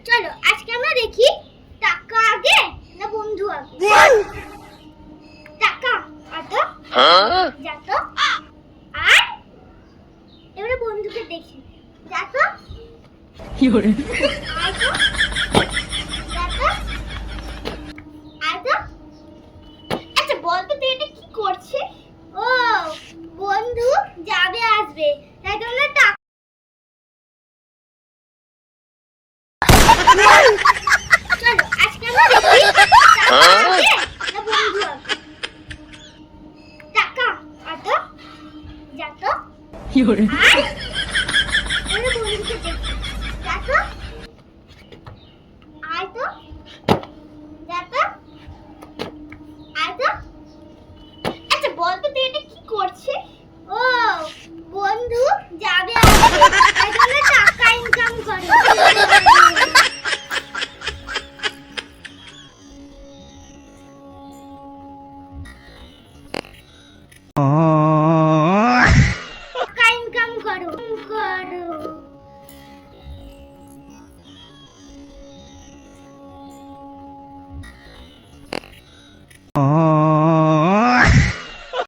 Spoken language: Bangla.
চলো আজকে আমরা দেখি টাকা আগে না বন্ধু আগে। টাকা আতো যাতো আর এবারে বন্ধুকে দেখি যাতো কি করে আতো যাতো আতো। আচ্ছা বলতো তুই এটা কি করছিস? ও বন্ধু যাবে আসবে তাই জন্য টাকা। চলো আজকে আমরা দেখি টাকা আগে না বন্ধু আগে। টাকা আতো যাতো কি করে আর এবারে বন্ধুকে দেখি যাতো আতো যাতো আতো। আচ্ছা বলতো তুই এটা কি করছিস? ও বন্ধু যাবে আসবে তাই জন্য টাকা ইনকাম করে। টাকা ইনকাম করো করো।